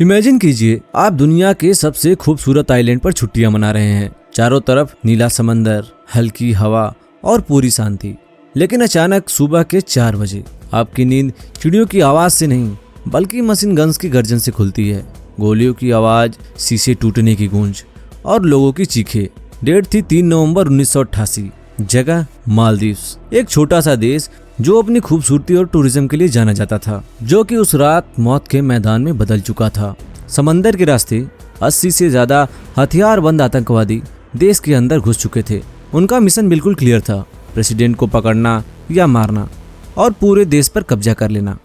Imagine कीजिए आप दुनिया के सबसे खूबसूरत आइलैंड पर छुट्टियां मना रहे हैं। चारों तरफ नीला समंदर, हल्की हवा और पूरी शांति। लेकिन अचानक सुबह के 4 बजे आपकी नींद चिड़ियों की आवाज से नहीं बल्कि मशीन गन्स की गर्जन से खुलती है। गोलियों की आवाज, शीशे टूटने की गूंज और लोगों की चीखें। डेट थी 3 नवंबर 1988। जगह मालदीव्स, एक छोटा सा देश जो अपनी खूबसूरती और टूरिज्म के लिए जाना जाता था, जो कि उस रात मौत के मैदान में बदल चुका था। समंदर के रास्ते 80 से ज्यादा हथियारबंद आतंकवादी देश के अंदर घुस चुके थे। उनका मिशन बिल्कुल क्लियर था, प्रेसिडेंट को पकड़ना या मारना और पूरे देश पर कब्जा कर लेना।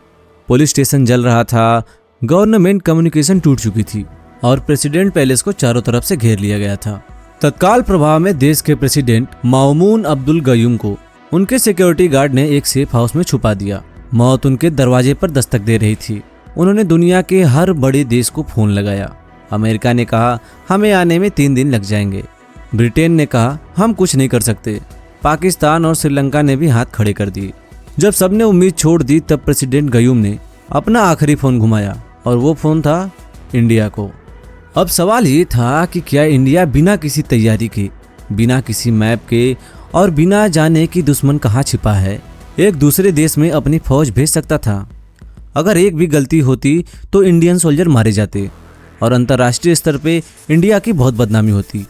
पुलिस स्टेशन जल रहा था, गवर्नमेंट कम्युनिकेशन टूट चुकी थी और प्रेसिडेंट पैलेस को चारों तरफ से घेर लिया गया था। तत्काल प्रभाव में देश के प्रेसिडेंट मामून अब्दुल गयूम को उनके सिक्योरिटी गार्ड ने एक सेफ हाउस में छुपा दिया। मौत उनके दरवाजे पर दस्तक दे रही थी। उन्होंने दुनिया के हर बड़े देश को फोन लगाया। अमेरिका ने कहा हमें आने में 3 दिन लग जाएंगे। ब्रिटेन ने कहा हम कुछ नहीं कर सकते। पाकिस्तान और श्रीलंका ने भी हाथ खड़े कर दिए। जब सबने उम्मीद छोड़ दी तब प्रेसिडेंट गयूम ने अपना आखिरी फोन घुमाया और वो फोन था इंडिया को। अब सवाल ये था कि क्या इंडिया बिना किसी तैयारी के, बिना किसी मैप के और बिना जाने कि दुश्मन कहाँ छिपा है, एक दूसरे देश में अपनी फौज भेज सकता था? अगर एक भी गलती होती तो इंडियन सोल्जर मारे जाते और अंतर्राष्ट्रीय स्तर पे इंडिया की बहुत बदनामी होती।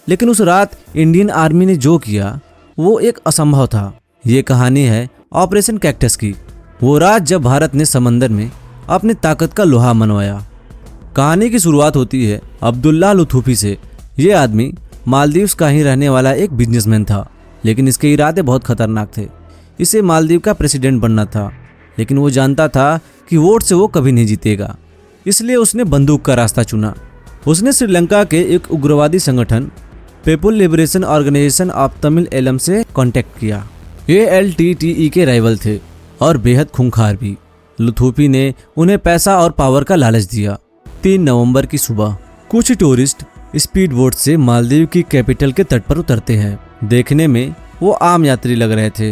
लेकिन उस रात इंडियन आर्मी ने जो किया वो एक असंभव था। ये कहानी है ऑपरेशन कैक्टस की। वो रात जब भारत ने समंदर में अपनी ताकत का लोहा मनवाया। कहानी की शुरुआत होती है अब्दुल्ला लुथूफी से। ये आदमी मालदीव्स का ही रहने वाला एक बिजनेसमैन था, लेकिन इसके इरादे बहुत खतरनाक थे। इसे मालदीव का प्रेसिडेंट बनना था, लेकिन वो जानता था कि वोट से वो कभी नहीं जीतेगा, इसलिए उसने बंदूक का रास्ता चुना। उसने श्रीलंका के एक उग्रवादी संगठन People Liberation Organisation of Tamil Eelam से कांटेक्ट किया। ये LTTE के राइवल थे और बेहद खूंखार भी। लुथूफी ने उन्हें पैसा और पावर का लालच दिया। 3 नवंबर की सुबह कुछ टूरिस्ट स्पीड बोट से मालदीव की कैपिटल के तट पर उतरते हैं। देखने में वो आम यात्री लग रहे थे,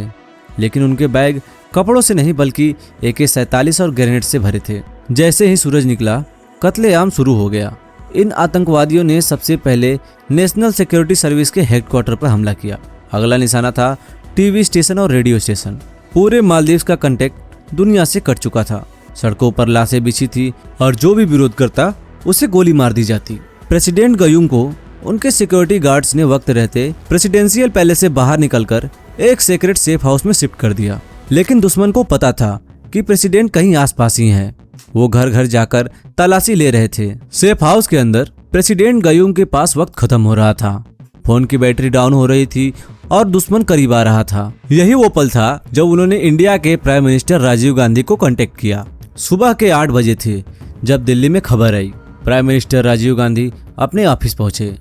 लेकिन उनके बैग कपड़ों से नहीं बल्कि AK-47 और ग्रेनेड से भरे थे। जैसे ही सूरज निकला कत्लेआम शुरू हो गया। इन आतंकवादियों ने सबसे पहले नेशनल सिक्योरिटी सर्विस के हेडक्वार्टर पर हमला किया। अगला निशाना था टीवी स्टेशन और रेडियो स्टेशन। पूरे मालदीव्स का कांटेक्ट दुनिया से कट चुका था। सड़कों पर लाशें बिछी थी और जो भी विरोध करता उसे गोली मार दी जाती। प्रेसिडेंट गयूम को उनके सिक्योरिटी गार्ड्स ने वक्त रहते प्रेसिडेंशियल पैलेस से बाहर निकलकर एक सीक्रेट सेफ हाउस में शिफ्ट कर दिया। लेकिन दुश्मन को पता था कि प्रेसिडेंट कहीं आसपास ही हैं। वो घर घर जाकर तलाशी ले रहे थे। सेफ हाउस के अंदर प्रेसिडेंट गयूम के पास वक्त खत्म हो रहा था। फोन की बैटरी डाउन हो रही थी और दुश्मन करीब आ रहा था। यही वो पल था जब उन्होंने इंडिया के प्राइम मिनिस्टर राजीव गांधी को कांटेक्ट किया। सुबह के 8 बजे थे जब दिल्ली में खबर आई। प्राइम मिनिस्टर राजीव गांधी अपने ऑफिस पहुंचे।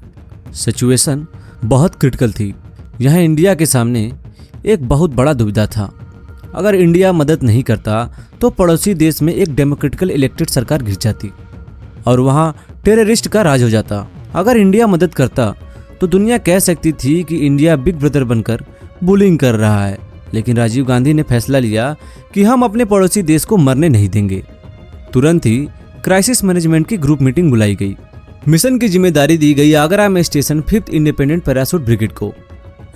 सिचुएशन बहुत क्रिटिकल थी। यहाँ इंडिया के सामने एक बहुत बड़ा दुविधा था। अगर इंडिया मदद नहीं करता तो पड़ोसी देश में एक डेमोक्रेटिकल इलेक्टेड सरकार घिस जाती और वहाँ टेररिस्ट का राज हो जाता। अगर इंडिया मदद करता तो दुनिया कह सकती थी कि इंडिया बिग ब्रदर बनकर बुलिंग कर रहा है। लेकिन राजीव गांधी ने फैसला लिया कि हम अपने पड़ोसी देश को मरने नहीं देंगे। तुरंत ही क्राइसिस मैनेजमेंट की ग्रुप मीटिंग बुलाई गई। मिशन की जिम्मेदारी दी गई आगरा में station 5th independent parachute brigade को।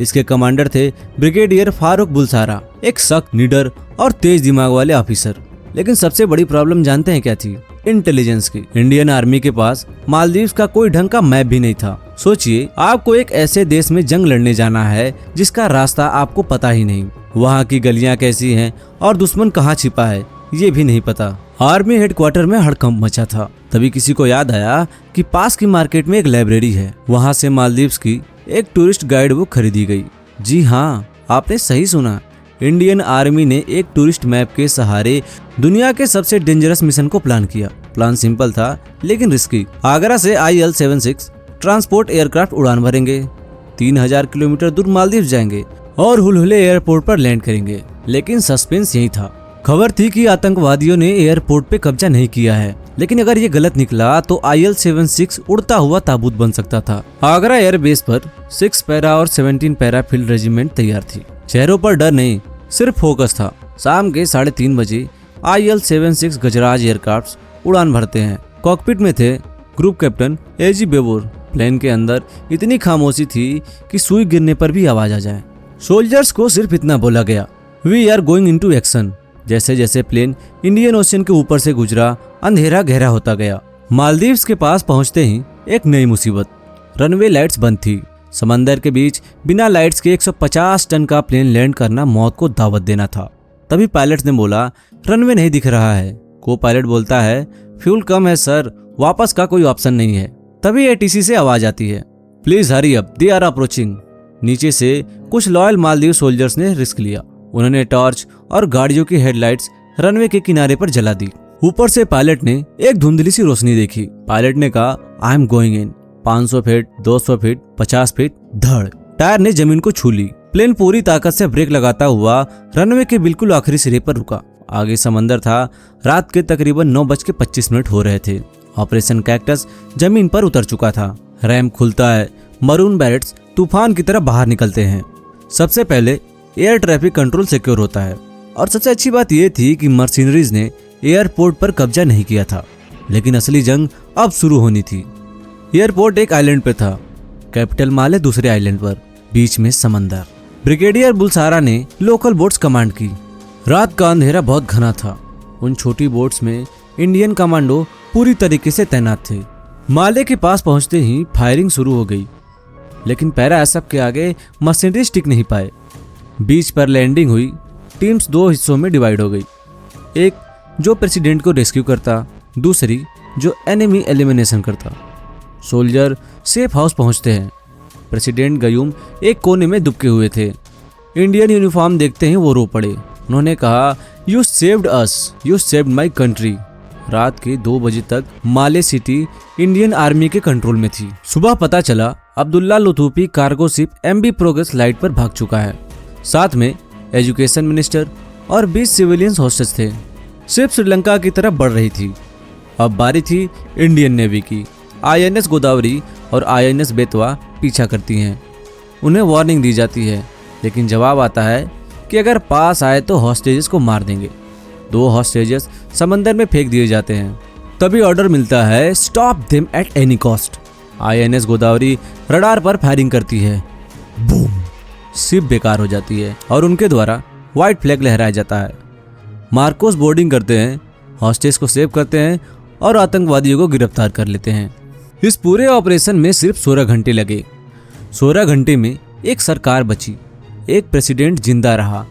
इसके कमांडर थे ब्रिगेडियर फारूक बुलसारा, एक सख्त, निडर और तेज दिमाग वाले ऑफिसर। लेकिन सबसे बड़ी प्रॉब्लम जानते हैं क्या थी? इंटेलिजेंस की। इंडियन आर्मी के पास मालदीव्स का कोई ढंग का मैप भी नहीं था। सोचिए, आपको एक ऐसे देश में जंग लड़ने जाना है जिसका रास्ता आपको पता ही नहीं। वहाँ की गलियाँ कैसी हैं और दुश्मन कहाँ छिपा है ये भी नहीं पता। आर्मी हेडक्वार्टर में हड़कंप मचा था। तभी किसी को याद आया कि पास की मार्केट में एक लाइब्रेरी है। वहाँ से मालदीव्स की एक टूरिस्ट गाइड बुक खरीदी गई। जी हाँ, आपने सही सुना। इंडियन आर्मी ने एक टूरिस्ट मैप के सहारे दुनिया के सबसे डेंजरस मिशन को प्लान किया। प्लान सिंपल था लेकिन रिस्की। आगरा से IL-76 ट्रांसपोर्ट एयरक्राफ्ट उड़ान भरेंगे, 3000 किलोमीटर दूर मालदीव जाएंगे और हुलहुले एयरपोर्ट पर लैंड करेंगे। लेकिन सस्पेंस यही था। खबर थी कि आतंकवादियों ने एयरपोर्ट पे कब्जा नहीं किया है, लेकिन अगर ये गलत निकला तो IL-76 उड़ता हुआ ताबूत बन सकता था। आगरा एयरबेस पर 6 पैरा और 17 पैरा फील्ड रेजिमेंट तैयार थी। चेहरों पर डर नहीं, सिर्फ फोकस था। शाम के 3:30 बजे IL-76 गजराज एयरक्राफ्ट उड़ान भरते हैं। कॉकपिट में थे ग्रुप कैप्टन एजी बेबोर। प्लेन के अंदर इतनी खामोशी थी कि सुई गिरने पर भी आवाज आ जाए। सोल्जर्स को सिर्फ इतना बोला गया, we are going into action. जैसे जैसे प्लेन इंडियन ओशन के ऊपर से गुजरा, अंधेरा गहरा होता गया। मालदीव्स के पास पहुंचते ही एक नई मुसीबत, रनवे लाइट्स बंद थी। समंदर के बीच बिना लाइट्स के 150 टन का प्लेन लैंड करना मौत को दावत देना था। तभी पायलट ने बोला, रनवे नहीं दिख रहा है। को पायलट बोलता है, फ्यूल कम है सर, वापस का कोई ऑप्शन नहीं है। तभी एटीसी से आवाज आती है, please hurry up, they are approaching. नीचे से कुछ लॉयल मालदीव सोल्जर्स ने रिस्क लिया। उन्होंने टॉर्च और गाड़ियों की हेडलाइट्स रनवे के किनारे पर जला दी। ऊपर से पायलट ने एक धुंधली सी रोशनी देखी। पायलट ने कहा, I am going in. 500 feet, 200 feet, 50 feet, धड़, टायर ने जमीन को छू ली। प्लेन पूरी ताकत से ब्रेक लगाता हुआ रनवे के बिल्कुल आखिरी सिरे पर रुका। आगे समंदर था। रात के तकरीबन 9:25 हो रहे थे। ऑपरेशन कैक्टस जमीन पर उतर चुका था। रैम्प खुलता है। मरून बैरेट्स तूफान की तरह बाहर निकलते हैं। सबसे पहले एयर ट्रैफिक कंट्रोल सिक्योर होता है। और सबसे अच्छी बात यह थी कि मर्सिनरीज ने एयरपोर्ट पर कब्जा नहीं किया था, लेकिन असली जंग अब शुरू होनी थी। एयरपोर्ट एक आइलैंड पे था, कैपिटल माले दूसरे आइलैंड पर, बीच में समंदर। ब्रिगेडियर बुलसारा ने लोकल बोट्स कमांड की। रात का अंधेरा बहुत घना था। उन छोटी बोट्स में इंडियन कमांडो पूरी तरीके से तैनात थे। माले के पास पहुंचते ही फायरिंग शुरू हो गई, लेकिन पैरा एसएफ के आगे मर्सिनरीज टिक नहीं पाए। बीच पर लैंडिंग हुई। टीम्स दो हिस्सों में डिवाइड हो गई, एक जो प्रेसिडेंट को रेस्क्यू करता, दूसरी जो एनिमी एलिमिनेशन करता। सोल्जर सेफ हाउस पहुंचते हैं। प्रेसिडेंट गयूम एक कोने में दुबके हुए थे। इंडियन यूनिफॉर्म देखते ही वो रो पड़े। उन्होंने कहा, you saved us, you saved my country. रात के 2 बजे तक माले सिटी इंडियन आर्मी के कंट्रोल में थी। सुबह पता चला Abdullah Luthufi cargo ship MV Progress Light पर भाग चुका है। साथ में एजुकेशन मिनिस्टर और 20 सिविलियंस हॉस्टेज थे। शिप श्रीलंका की तरफ बढ़ रही थी। अब बारी थी इंडियन नेवी की। आईएनएस गोदावरी और आईएनएस बेतवा पीछा करती हैं। उन्हें वार्निंग दी जाती है, लेकिन जवाब आता है कि अगर पास आए तो हॉस्टेजेस को मार देंगे। 2 हॉस्टेजेस समंदर में फेंक दिए जाते हैं। तभी ऑर्डर मिलता है, stop them at any cost. INS Godavari radar पर फायरिंग करती है। बूम, शिप बेकार हो जाती है और उनके द्वारा व्हाइट फ्लैग लहराया जाता है। मार्कोस बोर्डिंग करते हैं, हॉस्टेज को सेव करते हैं और आतंकवादियों को गिरफ्तार कर लेते हैं। इस पूरे ऑपरेशन में सिर्फ 16 घंटे लगे। 16 घंटे में एक सरकार बची, एक प्रेसिडेंट जिंदा रहा,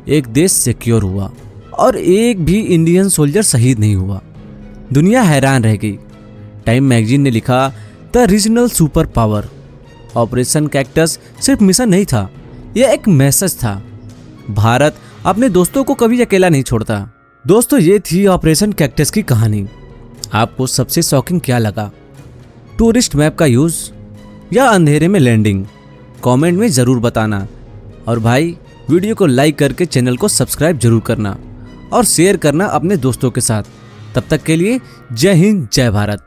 एक देश सिक्योर हुआ और एक भी इंडियन सोल्जर शहीद नहीं हुआ। दुनिया हैरान रह गई। टाइम मैगजीन ने लिखा, the regional super power. Operation cactus सिर्फ मिशन नहीं था, यह एक मैसेज था। भारत अपने दोस्तों को कभी अकेला नहीं छोड़ता। दोस्तों, ये थी ऑपरेशन कैक्टस की कहानी। आपको सबसे शॉकिंग क्या लगा? टूरिस्ट मैप का यूज या अंधेरे में लैंडिंग? कमेंट में जरूर बताना। और भाई, वीडियो को लाइक करके चैनल को सब्सक्राइब जरूर करना और शेयर करना अपने दोस्तों के साथ। तब तक के लिए जय हिंद, जय भारत।